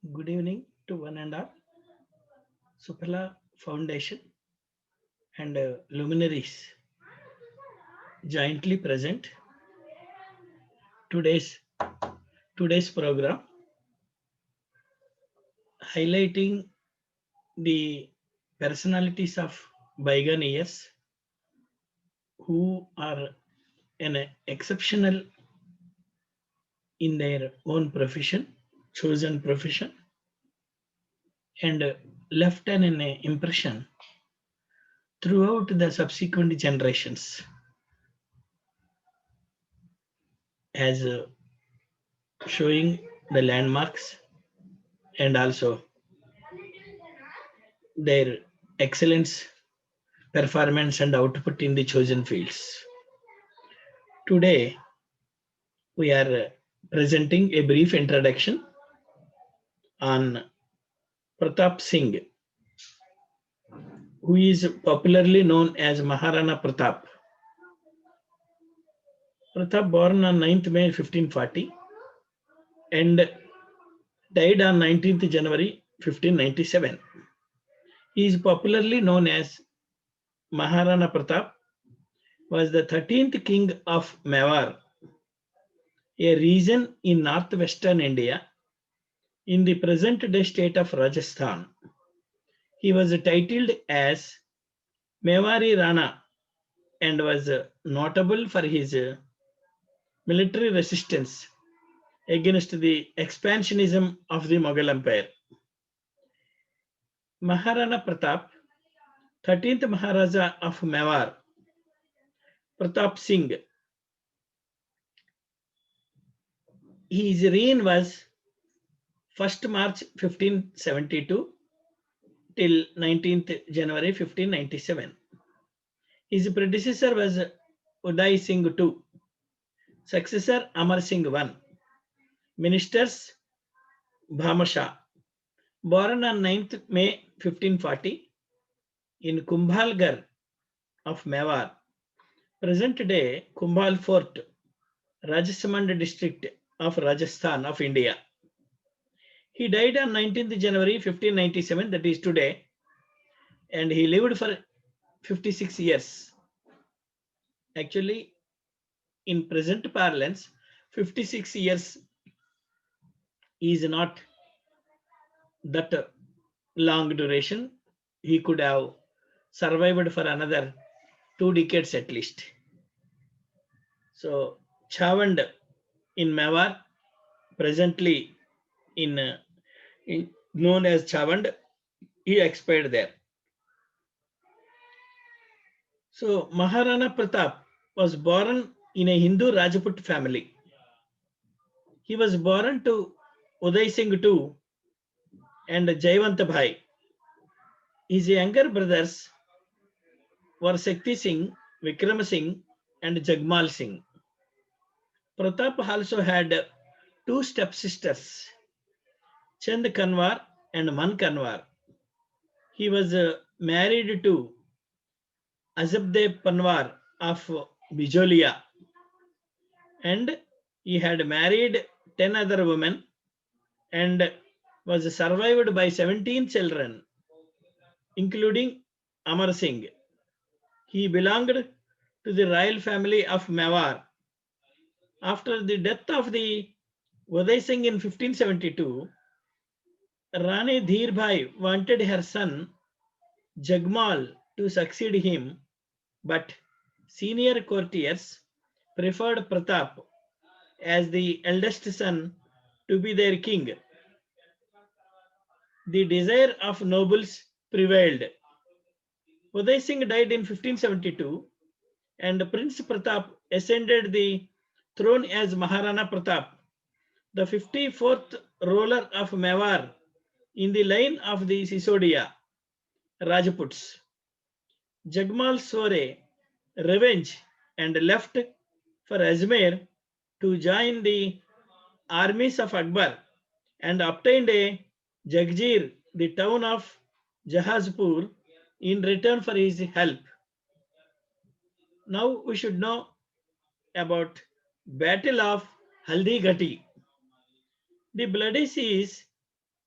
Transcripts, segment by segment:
Good evening to one and all. Supala Foundation and luminaries jointly present today's today's program highlighting the personalities of bygone years who are an exceptional in their own profession, chosen profession, and left an impression throughout the subsequent generations as showing the landmarks and also their excellence, performance, and output in the chosen fields. Today, we are presenting a brief introduction on Pratap Singh, who is popularly known as Maharana Pratap. Pratap born on 9th May 1540 and died on 19th January 1597. He is popularly known as Maharana Pratap, was the 13th king of Mewar, a region in northwestern India in the present day state of Rajasthan. He was titled as Mewari Rana and was notable for his military resistance against the expansionism of the Mughal Empire. Maharana Pratap, 13th Maharaja of Mewar, Pratap Singh, his reign was 1st March 1572 till 19th January 1597. His predecessor was Uday Singh II, successor Amar Singh I, ministers Bhamasha, born on 9th May 1540 in Kumbhalgarh of Mewar, present day Kumbhal Fort, Rajsamand district of Rajasthan of India. He died on 19th January 1597, that is today, and he lived for 56 years. Actually, in present parlance, 56 years is not that long duration. He could have survived for another 2 decades at least. So Chavand in Mewar, presently in known as Chavand, he expired there. So Maharana Pratap was born in a Hindu Rajput family. He was born to Uday Singh II and Jayavant Bhai. His younger brothers were Shakti Singh, Vikram Singh, and Jagmal Singh. Pratap also had two stepsisters, Chand Kanwar and Man Kanwar. He was married to Azabdev Panwar of Bijolia, and he had married 10 other women and was survived by 17 children, including Amar Singh. He belonged to the royal family of Mewar. After the death of the Uday Singh in 1572, Rani Dheer Bhai wanted her son Jagmal to succeed him, but senior courtiers preferred Pratap as the eldest son to be their king. The desire of nobles prevailed. Uday Singh died in 1572 and Prince Pratap ascended the throne as Maharana Pratap, the 54th ruler of Mewar in the line of the Sisodia Rajputs. Jagmal swore revenge and left for Ajmer to join the armies of Akbar and obtained a Jagjir, the town of Jahazpur, in return for his help. Now we should know about Battle of Haldighati. The bloody siege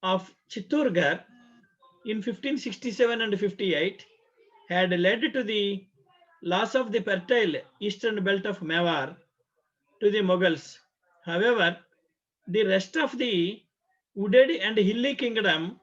of Chittorgarh in 1567 and 58 had led to the loss of the fertile eastern belt of Mewar to the Mughals. However, the rest of the wooded and hilly kingdom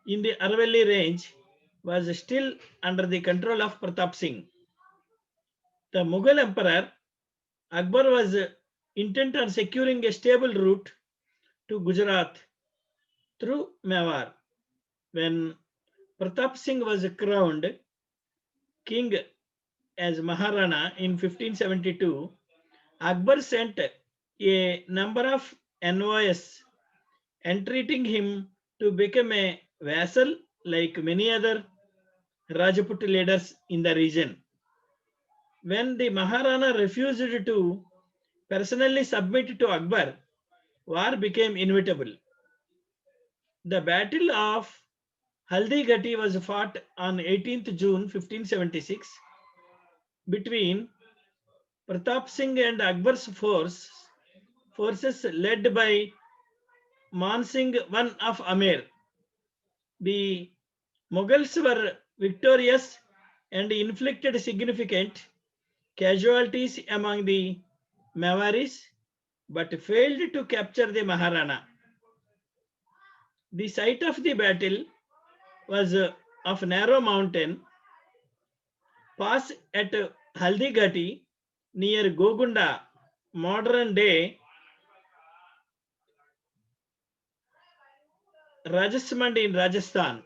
in the Aravalli range was still under the control of Pratap Singh. The Mughal emperor Akbar was intent on securing a stable route to Gujarat through Mewar. When Pratap Singh was crowned king as Maharana in 1572, Akbar sent a number of envoys entreating him to become a vassal like many other Rajput leaders in the region. When the Maharana refused to personally submit to Akbar, war became inevitable. The Battle of Haldighati was fought on 18th June 1576 between Pratap Singh and Akbar's forces led by Man Singh I of Amer. The Mughals were victorious and inflicted significant casualties among the Mewaris, but failed to capture the Maharana. The site of the battle was of narrow mountain pass at Haldighati near Gogunda, modern day Rajasthan in Rajasthan.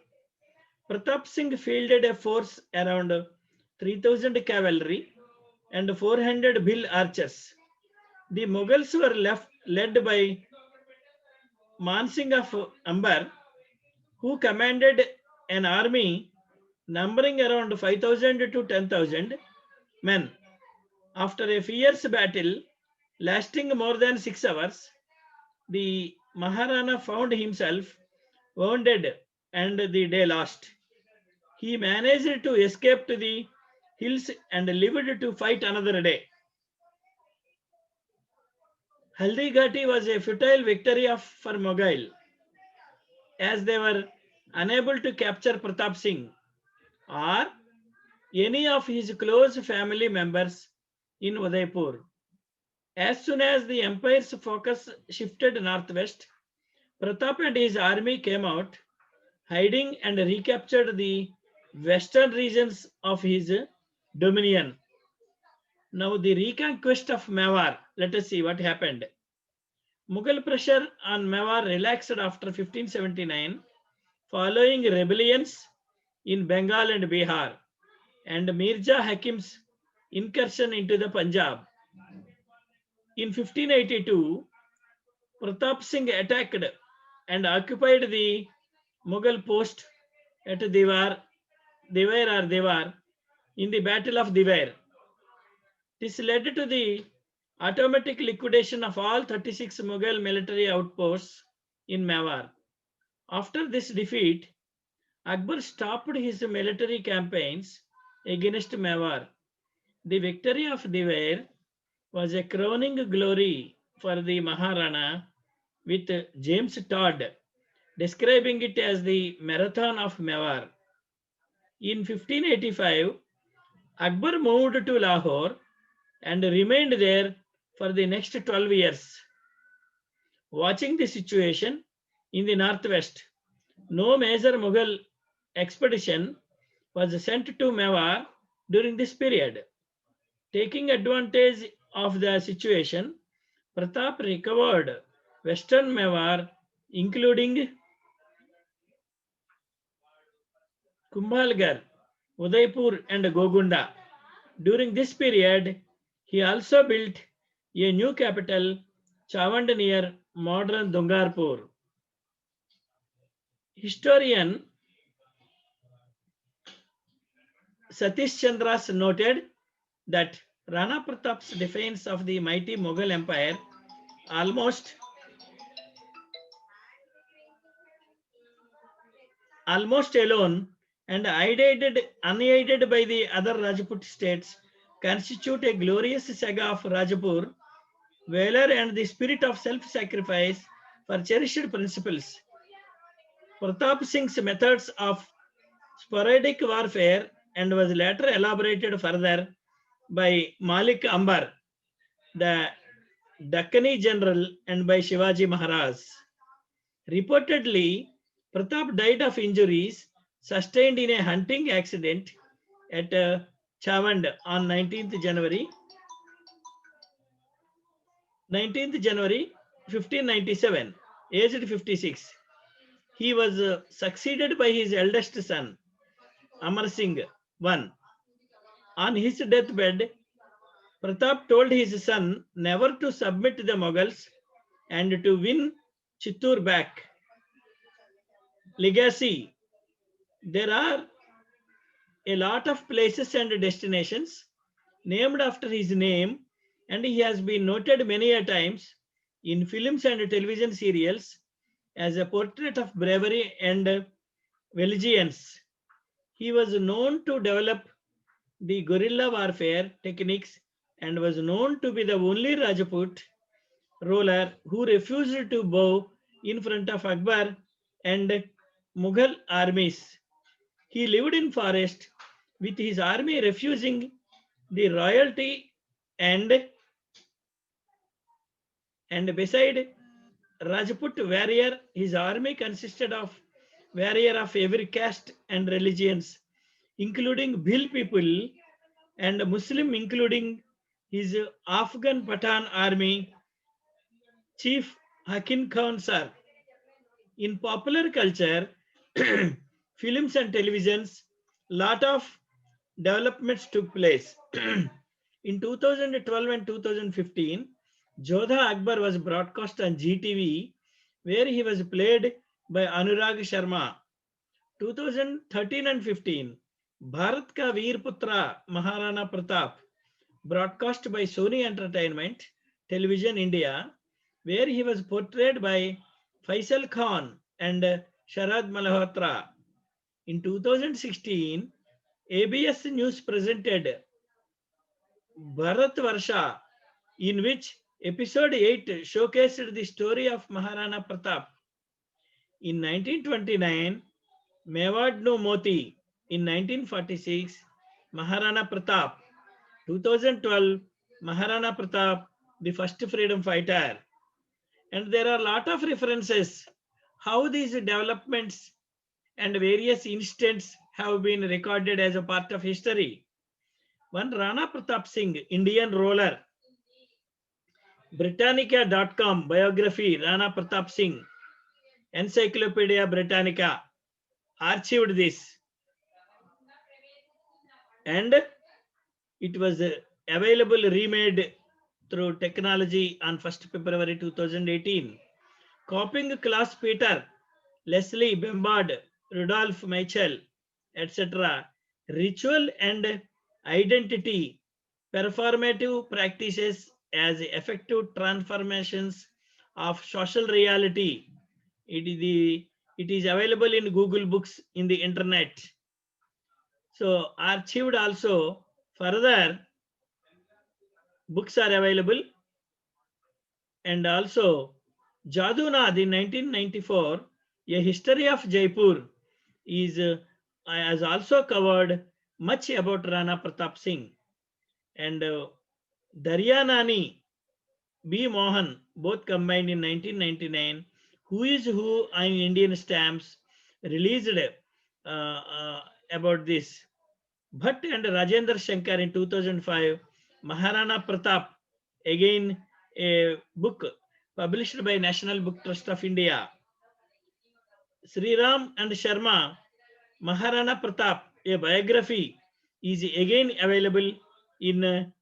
Pratap Singh fielded a force around 3,000 cavalry and 400 Bhil archers. The Mughals were led by Man Singh of Amber, who commanded an army numbering around 5,000 to 10,000 men. After a fierce battle lasting more than 6 hours, the Maharana found himself wounded and the day lost. He managed to escape to the hills and lived to fight another day. Haldighati was a futile victory for Mughal, as they were unable to capture Pratap Singh or any of his close family members in Udaipur. As soon as the empire's focus shifted northwest, Pratap and his army came out, hiding and recaptured the western regions of his dominion. Now the reconquest of Mewar. Let us see what happened. Mughal pressure on Mewar relaxed after 1579 following rebellions in Bengal and Bihar and Mirza Hakim's incursion into the Punjab. In 1582, Pratap Singh attacked and occupied the Mughal post at Devar in the Battle of Devar. This led to the automatic liquidation of all 36 Mughal military outposts in Mewar. After this defeat, Akbar stopped his military campaigns against Mewar. The victory of Devar was a crowning glory for the Maharana, with James Todd describing it as the Marathon of Mewar. In 1585, Akbar moved to Lahore and remained there for the next 12 years. Watching the situation in the northwest, no major Mughal expedition was sent to Mewar during this period. Taking advantage of the situation, Pratap recovered western Mewar, including Kumbhalgarh, Udaipur, and Gogunda. During this period, he also built a new capital, Chavand, near modern Dungarpur. Historian Satish Chandras noted that Rana Pratap's defense of the mighty Mughal Empire almost alone and unaided by the other Rajput states constitute a glorious saga of Rajpur valor and the spirit of self-sacrifice for cherished principles. Pratap Singh's methods of sporadic warfare and was later elaborated further by Malik Ambar, the Dakkani general, and by Shivaji Maharaj. Reportedly, Pratap died of injuries sustained in a hunting accident at Chavand on 19th January 1597, aged 56. He was succeeded by his eldest son, Amar Singh I. On his deathbed, Pratap told his son never to submit to the Mughals and to win Chittoor back. Legacy. There are a lot of places and destinations named after his name, and he has been noted many a times in films and television serials as a portrait of bravery and valiance. He was known to develop the guerrilla warfare techniques and was known to be the only Rajput ruler who refused to bow in front of Akbar and Mughal armies. He lived in forest with his army refusing the royalty and beside Rajput warrior, his army consisted of warrior of every caste and religions, including Bhil people and Muslim, including his Afghan Pathan army chief Hakim Khan Sir. In popular culture, films and televisions, lot of developments took place. In 2012 and 2015, Jodha Akbar was broadcast on GTV, where he was played by Anurag Sharma. 2013 and 15, Bharat Ka Veer Putra Maharana Pratap, broadcast by Sony Entertainment Television India, where he was portrayed by Faisal Khan and Sharad Malhotra. In 2016, ABS News presented Bharat Varsha, in which episode 8 showcased the story of Maharana Pratap. In 1929, Mewad no Moti. In 1946, Maharana Pratap. 2012, Maharana Pratap, the first freedom fighter. And there are a lot of references how these developments and various incidents have been recorded as a part of history. One Rana Pratap Singh, Indian ruler, Britannica.com biography, Rana Pratap Singh, Encyclopedia Britannica, archived this. And it was available, remade through technology on 1st February 2018. Copying Klaus Peter, Leslie Bembard, Rudolf Michel, etc. Ritual and identity, performative practices as effective transformations of social reality. It is available in Google Books in the internet. So archived also. Further books are available, and also Jadunath in 1994, A History of Jaipur, has also covered much about Rana Pratap Singh. And Daryanani, B. Mohan, both combined in 1999, Who is Who on Indian Stamps, released about this. Bhatt and Rajendra Shankar in 2005, Maharana Pratap, again a book published by National Book Trust of India. Sri Ram and Sharma, Maharana Pratap, a biography, is again available in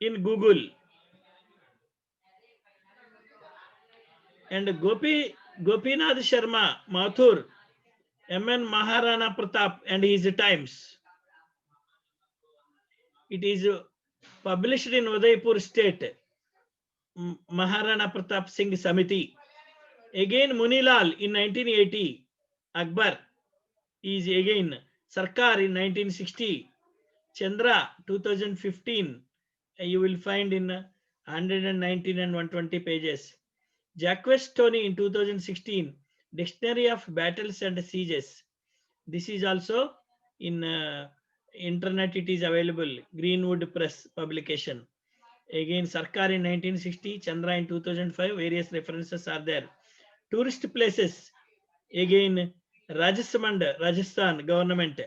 Google. And Gopinath Sharma, Mathur, MN Maharana Pratap and his times. It is published in Udaipur state, Maharana Pratap Singh Samiti. Again Munilal in 1980, Akbar is again Sarkar in 1960, Chandra 2015. You will find in 119 and 120 pages. Jacques Tony in 2016, Dictionary of Battles and Sieges. This is also in internet, it is available, Greenwood Press publication. Again, Sarkar in 1960, Chandra in 2005, various references are there. Tourist places, again, Rajasthan, Rajasthan government,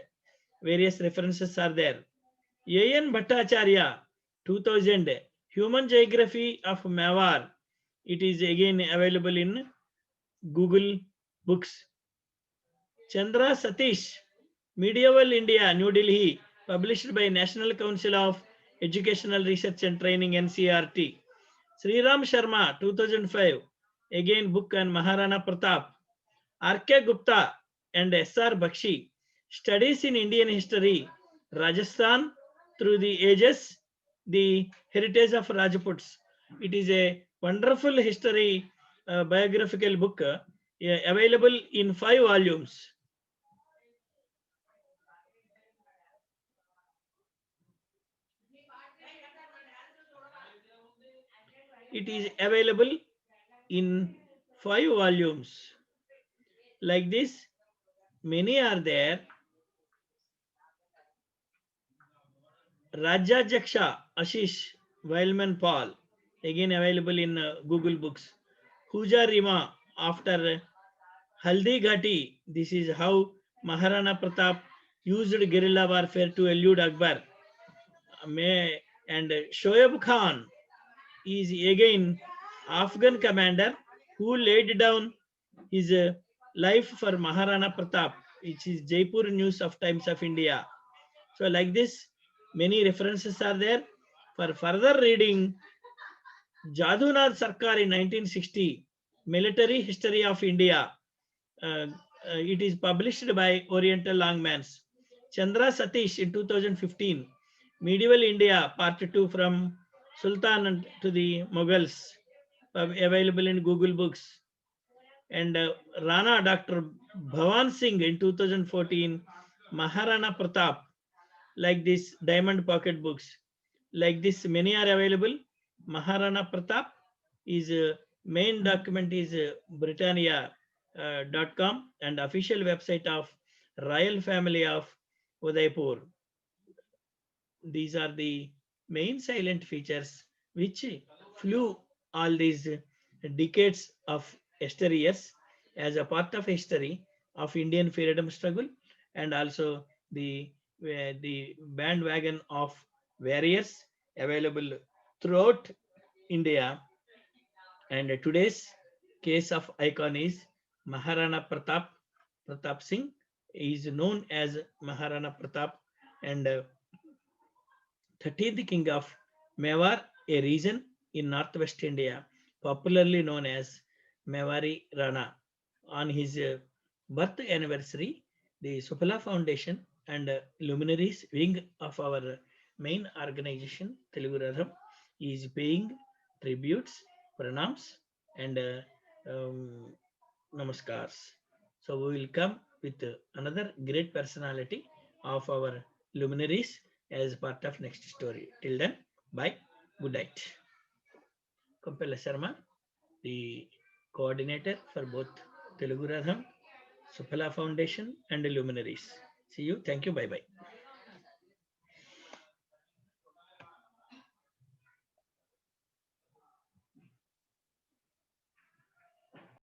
various references are there. A.N. Bhattacharya, 2000, Human Geography of Mewar. It is again available in Google Books. Chandra Satish, Medieval India, New Delhi, published by National Council of Educational Research and Training, NCERT. Sriram Sharma, 2005, again book on Maharana Pratap. R.K. Gupta and S.R. Bakshi, Studies in Indian History, Rajasthan through the ages, the heritage of Rajputs. It is a wonderful history biographical book available in 5 volumes. It is available in 5 volumes. Like this, many are there. Rajajaksha Ashish Wildman Paul, again available in Google Books. Huja Rima after Haldi Ghati. This is how Maharana Pratap used guerrilla warfare to elude Akbar. And Shoaib Khan is again Afghan commander who laid down his life for Maharana Pratap, which is Jaipur News of Times of India. So like this, many references are there. For further reading, Jadunath Sarkar in 1960, Military History of India. It is published by Oriental Longmans. Chandra Satish in 2015, Medieval India, Part 2 from Sultan to the Mughals, available in Google Books. And Rana Dr. Bhavan Singh in 2014, Maharana Pratap, like this, Diamond Pocket Books. Like this, many are available. Maharana Pratap is main document is Britannia.com and official website of Royal Family of Udaipur. These are the main silent features which flew all these decades of years as a part of history of Indian freedom struggle, and also the bandwagon of warriors available throughout India. And today's case of icon is Maharana Pratap Singh is known as Maharana Pratap, and 13th king of Mewar, a region in northwest India, popularly known as Mewari Rana. On his birth anniversary, the Supala Foundation and Luminaries wing of our main organization, Telugu Ratham, is paying tributes, pranams, and namaskars. So we will come with another great personality of our luminaries as part of next story. Till then, bye, good night. Kompella Sharma, the coordinator for both Telugu Ratham, Supala Foundation, and Luminaries. See you. Thank you. Bye bye.